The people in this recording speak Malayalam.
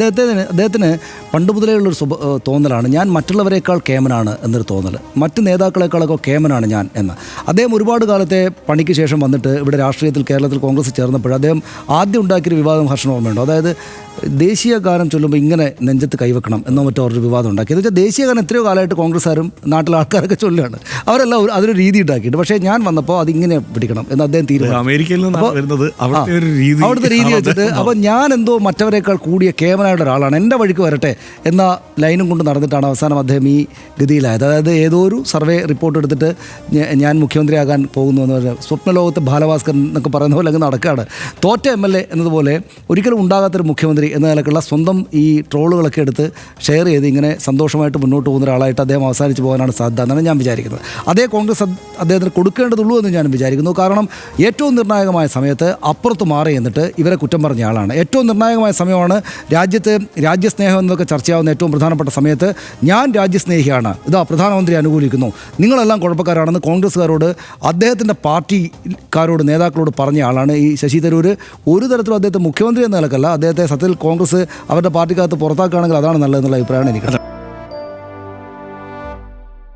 അദ്ദേഹത്തിന് പണ്ട് മുതലേ ഉള്ളൊരു തോന്നലാണ്, ഞാൻ മറ്റുള്ളവരെക്കാൾ കേമനാണ് എന്നൊരു തോന്നൽ, മറ്റ് നേതാക്കളെക്കാളൊക്കെ കേമനാണ് ഞാൻ എന്ന്. അദ്ദേഹം ഒരുപാട് കാലത്തെ പണിക്ക് ശേഷം വന്നിട്ട് ഇവിടെ രാഷ്ട്രീയത്തിൽ കേരളത്തിൽ കോൺഗ്രസ് ചേർന്നപ്പോൾ അദ്ദേഹം ആദ്യം ഉണ്ടാക്കിയൊരു വിവാദം ഹർഷന് ഓർമ്മയുണ്ടോ? അതായത് ദേശീയ ഗാനം ചൊല്ലുമ്പോൾ ഇങ്ങനെ നെഞ്ചത്ത് കൈവെക്കണം എന്നോ മറ്റോ ഒരു വിവാദം ഉണ്ടാക്കി. എന്ന് വെച്ചാൽ ദേശീയ ഗാനം എത്രയോ കാലമായിട്ട് കോൺഗ്രസ്സുകാരും നാട്ടിലെ ആൾക്കാരൊക്കെ ചൊല്ലുകയാണ്, അവരെല്ലാം അതൊരു രീതി ഉണ്ടാക്കിയിട്ട്. പക്ഷേ ഞാൻ വന്നപ്പോൾ അതിങ്ങനെ പിടിക്കണം എന്ന് അദ്ദേഹം തീരുമാനിച്ചു. അവിടുത്തെ രീതി വെച്ചിട്ട് അപ്പോൾ ഞാൻ എന്തോ മറ്റവരെക്കാൾ കൂടിയ കേവനായിട്ട് ഒരാളാണ്, എൻ്റെ വഴിക്ക് വരട്ടെ എന്ന ലൈനും കൊണ്ട് നടന്നിട്ടാണ് അവസാനം അദ്ദേഹം ഈ ഗതിയിലായത്. അതായത് ഏതോ ഒരു സർവേ റിപ്പോർട്ട് എടുത്തിട്ട് ഞാൻ മുഖ്യമന്ത്രിയാകാൻ പോകുന്നു എന്ന് പറഞ്ഞാൽ സ്വപ്നലോകത്ത് ബാലഭാസ്കർ എന്നൊക്കെ പറയുന്ന പോലെ അങ്ങ് നടക്കുകയാണ്. തോറ്റ MLA എന്നതുപോലെ ഒരിക്കലും ഉണ്ടാകാത്തൊരു മുഖ്യമന്ത്രി എന്ന നിലക്കുള്ള സ്വന്തം ഈ ട്രോളുകളൊക്കെ എടുത്ത് ഷെയർ ചെയ്ത് ഇങ്ങനെ സന്തോഷമായിട്ട് മുന്നോട്ട് പോകുന്ന ഒരാളായിട്ട് അദ്ദേഹം അവസാനിച്ച് പോകാനാണ് സാധ്യത എന്നാണ് ഞാൻ വിചാരിക്കുന്നത്. അതേ കോൺഗ്രസ് അദ്ദേഹത്തിന് കൊടുക്കേണ്ടതുള്ളൂ എന്ന് ഞാൻ വിചാരിക്കുന്നു. കാരണം ഏറ്റവും നിർണായകമായ സമയത്ത് അപ്പുറത്ത് മാറി എന്നിട്ട് ഇവരെ കുറ്റം പറഞ്ഞ ആളാണ്. ഏറ്റവും നിർണായകമായ സമയമാണ് രാജ്യത്ത് രാജ്യസ്നേഹം എന്നൊക്കെ ചർച്ചയാവുന്ന ഏറ്റവും പ്രധാനപ്പെട്ട സമയത്ത് ഞാൻ രാജ്യസ്നേഹിയാണ്, ഇതാ പ്രധാനമന്ത്രി അനുകൂലിക്കുന്നു, നിങ്ങളെല്ലാം കുഴപ്പക്കാരാണെന്ന് കോൺഗ്രസ്സുകാരോട് അദ്ദേഹത്തിൻ്റെ പാർട്ടിക്കാരോട് നേതാക്കളോട് പറഞ്ഞ ആളാണ് ഈ ശശി തരൂർ. ഒരു തരത്തിലും അദ്ദേഹത്തെ മുഖ്യമന്ത്രി എന്ന നിലക്കല്ല, അദ്ദേഹത്തെ സത്യത്തിൽ കോൺഗ്രസ് അവരുടെ പാർട്ടിക്കകത്ത് പുറത്താക്കുകയാണെങ്കിൽ അതാണ് നല്ലതെന്നുള്ള അഭിപ്രായമാണ് എനിക്ക്.